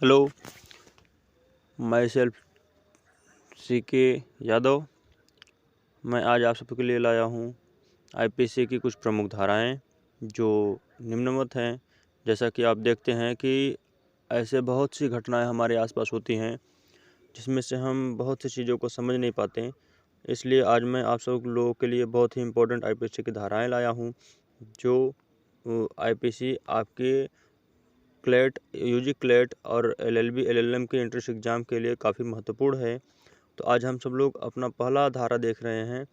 Hello, my self CK Yadav. मैं आज आप सबके लिए लाया हूँ IPC की कुछ प्रमुख धाराएं जो निम्नवत हैं। जैसा कि आप देखते हैं कि ऐसे बहुत सी घटनाएं हमारे आसपास होती हैं जिसमें से हम बहुत सी चीज़ों को समझ नहीं पाते। इसलिए आज मैं आप सब लोगों के लिए बहुत ही इम्पोर्टेंट IPC की धाराएं लाया हूँ जो IPC आपके क्लेट, UG क्लेट और LLB LLM के एंट्रेंस एग्ज़ाम के लिए काफ़ी महत्वपूर्ण है। तो आज हम सब लोग अपना पहला धारा देख रहे हैं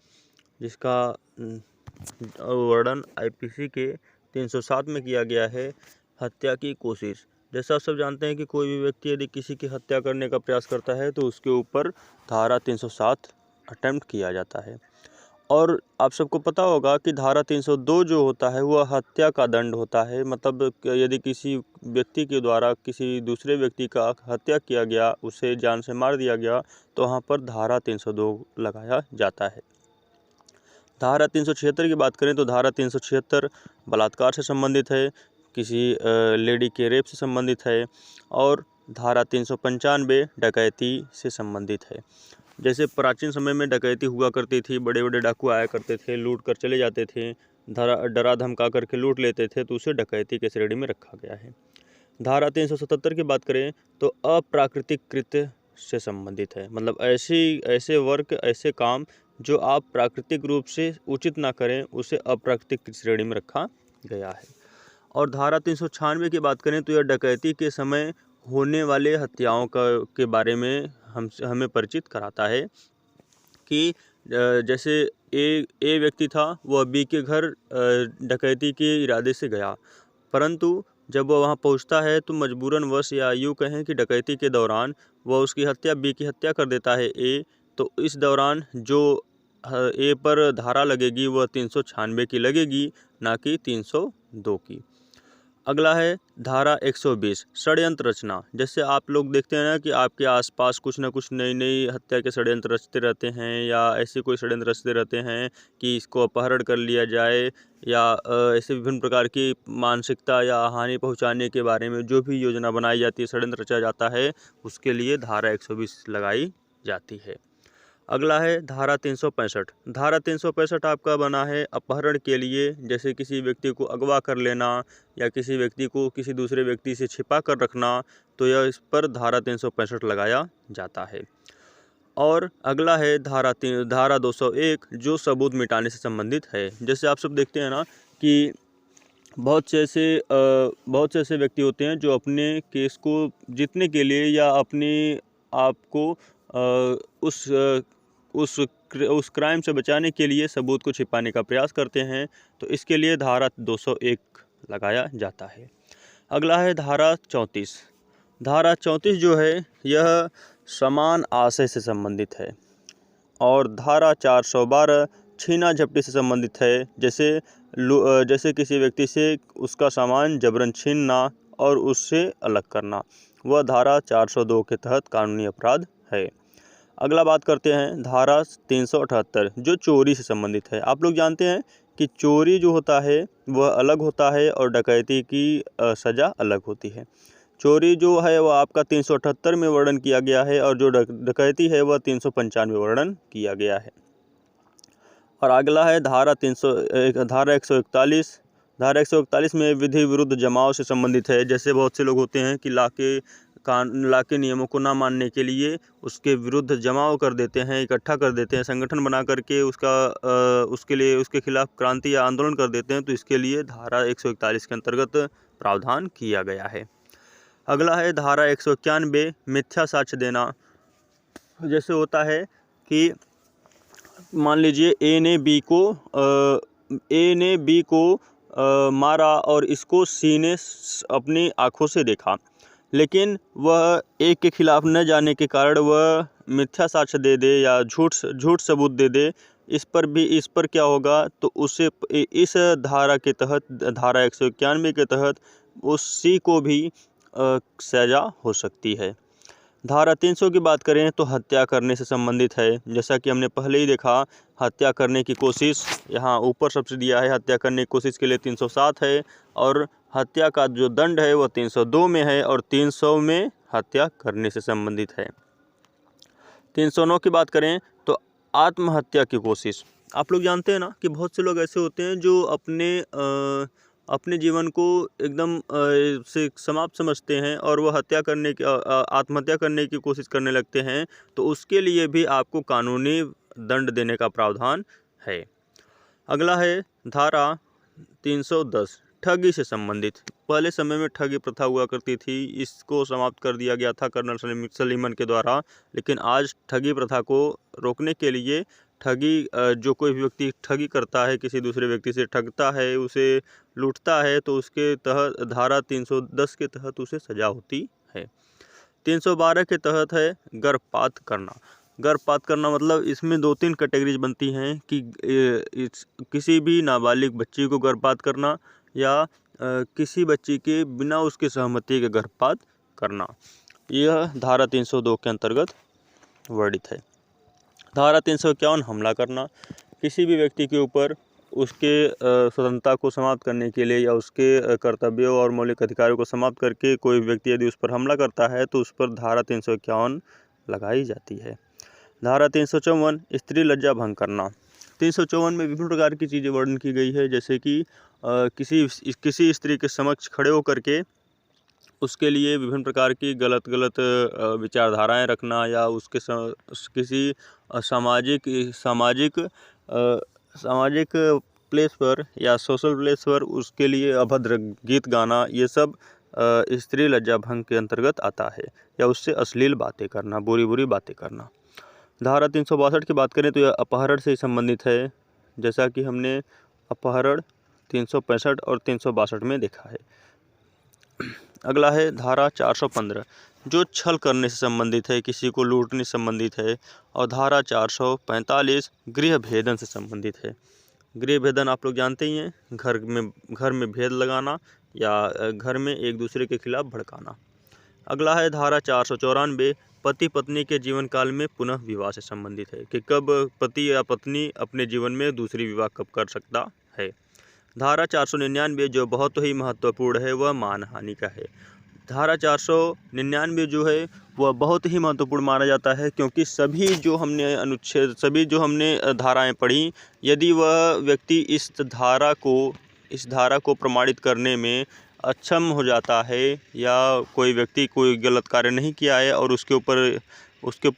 जिसका वर्णन IPC के 307 में किया गया है, हत्या की कोशिश। जैसा आप सब जानते हैं कि कोई भी व्यक्ति यदि किसी की हत्या करने का प्रयास करता है तो उसके ऊपर धारा 307 अटेम्प्ट किया जाता है। और आप सबको पता होगा कि धारा 302 जो होता है वह हत्या का दंड होता है। मतलब यदि किसी व्यक्ति के द्वारा किसी दूसरे व्यक्ति का हत्या किया गया, उसे जान से मार दिया गया, तो वहाँ पर धारा 302 लगाया जाता है। धारा 376 की बात करें तो धारा 376 बलात्कार से संबंधित है, किसी लेडी के रेप से संबंधित है। और धारा 395 डकैती से संबंधित है। जैसे प्राचीन समय में डकैती हुआ करती थी, बड़े बड़े डाकू आया करते थे, लूट कर चले जाते थे, डरा धमका करके लूट लेते थे, तो उसे डकैती के श्रेणी में रखा गया है। धारा 377 की बात करें तो अप्राकृतिक कृत्य से संबंधित है। मतलब ऐसे वर्क, ऐसे काम जो आप प्राकृतिक रूप से उचित ना करें, उसे अप्राकृतिक श्रेणी में रखा गया है। और धारा 396 की बात करें तो यह डकैती के समय होने वाले हत्याओं के बारे में हमें परिचित कराता है कि जैसे ए व्यक्ति था, वह बी के घर डकैती के इरादे से गया, परंतु जब वह वहाँ पहुँचता है तो मजबूरन वश या यूँ कहें कि डकैती के दौरान वह उसकी हत्या, बी की हत्या कर देता है ए। तो इस दौरान जो ए पर धारा लगेगी वह 396 की लगेगी, ना कि 302 की। अगला है धारा 120 षड्यंत्र रचना। जैसे आप लोग देखते हैं ना कि आपके आसपास कुछ ना कुछ नई नई हत्या के षड्यंत्र रचते रहते हैं, या ऐसे कोई षड्यंत्र रचते रहते हैं कि इसको अपहरण कर लिया जाए, या ऐसे विभिन्न प्रकार की मानसिकता या हानि पहुंचाने के बारे में जो भी योजना बनाई जाती है, षड्यंत्र रचा जाता है, उसके लिए धारा 120 लगाई जाती है। अगला है धारा 365। धारा 365 आपका बना है अपहरण के लिए। जैसे किसी व्यक्ति को अगवा कर लेना या किसी व्यक्ति को किसी दूसरे व्यक्ति से छिपा कर रखना, तो यह इस पर धारा 365 लगाया जाता है। और अगला है धारा 201 जो सबूत मिटाने से संबंधित है। जैसे आप सब देखते हैं ना कि बहुत से ऐसे व्यक्ति होते हैं जो अपने केस को जीतने के लिए या अपने आप को उस क्राइम से बचाने के लिए सबूत को छिपाने का प्रयास करते हैं, तो इसके लिए धारा 201 लगाया जाता है। अगला है धारा 34। धारा 34 जो है यह समान आशय से संबंधित है। और धारा 412 छीना झपटी से संबंधित है। जैसे किसी व्यक्ति से उसका सामान जबरन छीनना और उससे अलग करना, वह धारा 402 के तहत कानूनी अपराध है। अगला बात करते हैं धारा 378 जो चोरी से संबंधित है। आप लोग जानते हैं कि चोरी जो होता है वह अलग होता है और डकैती की सज़ा अलग होती है। चोरी जो है वह आपका 378 में वर्णन किया गया है, और जो डकैती है वह 395 में वर्णन किया गया है। और अगला है धारा 141। धारा 141 में विधि विरुद्ध जमाव से संबंधित है। जैसे बहुत से लोग होते हैं कि ला के नियमों को ना मानने के लिए उसके विरुद्ध जमाव कर देते हैं, इकट्ठा कर देते हैं, संगठन बना करके उसके खिलाफ क्रांति या आंदोलन कर देते हैं, तो इसके लिए धारा 141 के अंतर्गत प्रावधान किया गया है। अगला है धारा 191 मिथ्या साक्ष्य देना। जैसे होता है कि मान लीजिए ए ने बी को मारा और इसको सी ने अपनी आँखों से देखा, लेकिन वह एक के खिलाफ न जाने के कारण वह मिथ्या साक्ष्य दे दे या झूठ सबूत दे दे। इस पर क्या होगा, तो उसे इस धारा के तहत, धारा 191 के तहत उस सी को भी सज़ा हो सकती है। धारा 300 की बात करें तो हत्या करने से संबंधित है। जैसा कि हमने पहले ही देखा, हत्या करने की कोशिश यहाँ ऊपर सबसे दिया है, हत्या करने की कोशिश के लिए 307 है, और हत्या का जो दंड है वो 302 में है और 300 में हत्या करने से संबंधित है। 309 की बात करें तो आत्महत्या की कोशिश। आप लोग जानते हैं ना कि बहुत से लोग ऐसे होते हैं जो अपने जीवन को एकदम से समाप्त समझते हैं और वो आत्महत्या करने की कोशिश करने लगते हैं, तो उसके लिए भी आपको कानूनी दंड देने का प्रावधान है। अगला है धारा 310 ठगी से संबंधित। पहले समय में ठगी प्रथा हुआ करती थी, इसको समाप्त कर दिया गया था कर्नल सलीमन के द्वारा, लेकिन आज ठगी प्रथा को रोकने के लिए जो कोई भी व्यक्ति ठगी करता है, किसी दूसरे व्यक्ति से ठगता है, उसे लूटता है, तो उसके तहत धारा 310 के तहत उसे सजा होती है। 312 के तहत है गर्भपात करना। गर्भपात करना मतलब इसमें 2-3 कैटेगरीज बनती हैं कि किसी भी नाबालिग बच्ची को गर्भपात करना या किसी बच्ची के बिना उसकी सहमति के गर्भपात करना। यह धारा 302 के अंतर्गत वर्णित है। धारा 351 हमला करना। किसी भी व्यक्ति के ऊपर उसके स्वतंत्रता को समाप्त करने के लिए या उसके कर्तव्यों और मौलिक अधिकारों को समाप्त करके कोई व्यक्ति यदि उस पर हमला करता है तो उस पर धारा 351 लगाई जाती है। धारा 354 स्त्री लज्जा भंग करना। 354 में विभिन्न प्रकार की चीज़ें वर्णन की गई है, जैसे कि किसी स्त्री के समक्ष खड़े होकर के उसके लिए विभिन्न प्रकार की गलत विचारधाराएं रखना या उसके किसी सामाजिक प्लेस पर या सोशल प्लेस पर उसके लिए अभद्र गीत गाना, ये सब स्त्री लज्जा भंग के अंतर्गत आता है। या उससे अश्लील बातें करना, बुरी बातें करना। धारा 362 की बात करें तो यह अपहरण से संबंधित है, जैसा कि हमने अपहरण 365 और 362 में देखा है। अगला है धारा 415 जो छल करने से संबंधित है, किसी को लूटने से संबंधित है। और धारा 445 गृह भेदन से संबंधित है। गृह भेदन आप लोग जानते ही हैं, घर में भेद लगाना या घर में एक दूसरे के खिलाफ भड़काना। अगला है धारा 494 पति पत्नी के जीवन काल में पुनः विवाह से संबंधित है, कि कब पति या पत्नी अपने जीवन में दूसरी विवाह कब कर सकता है। धारा 499 जो बहुत ही महत्वपूर्ण है वह मानहानि का है। धारा 499 जो है वह बहुत ही महत्वपूर्ण माना जाता है, क्योंकि सभी जो हमने धाराएं पढ़ी, यदि वह व्यक्ति इस धारा को प्रमाणित करने में अक्षम हो जाता है या कोई व्यक्ति कोई गलत कार्य नहीं किया है और उसके ऊपर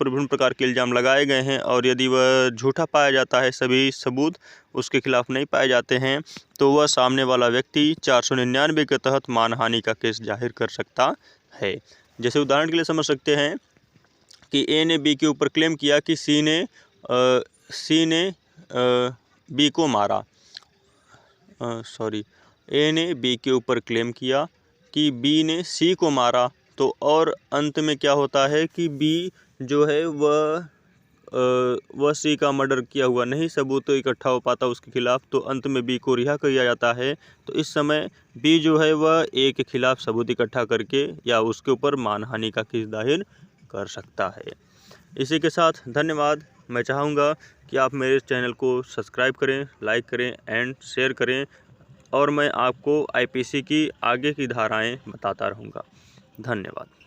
विभिन्न प्रकार के इल्ज़ाम लगाए गए हैं और यदि वह झूठा पाया जाता है, सभी सबूत उसके खिलाफ नहीं पाए जाते हैं, तो वह सामने वाला व्यक्ति 499 के तहत मानहानि का केस जाहिर कर सकता है। जैसे उदाहरण के लिए समझ सकते हैं कि ए ने बी के ऊपर क्लेम किया कि सी ने बी को मारा। ए ने बी के ऊपर क्लेम किया कि बी ने सी को मारा, तो और अंत में क्या होता है कि बी जो है वह सी का मर्डर किया हुआ नहीं सबूत इकट्ठा हो पाता उसके खिलाफ, तो अंत में बी को रिहा किया जाता है। तो इस समय बी जो है वह ए के खिलाफ सबूत इकट्ठा करके या उसके ऊपर मानहानि का केस दायर कर सकता है। इसी के साथ धन्यवाद। मैं चाहूँगा कि आप मेरे चैनल को सब्सक्राइब करें, लाइक करें एंड शेयर करें, और मैं आपको IPC की आगे की धाराएं बताता रहूँगा। धन्यवाद।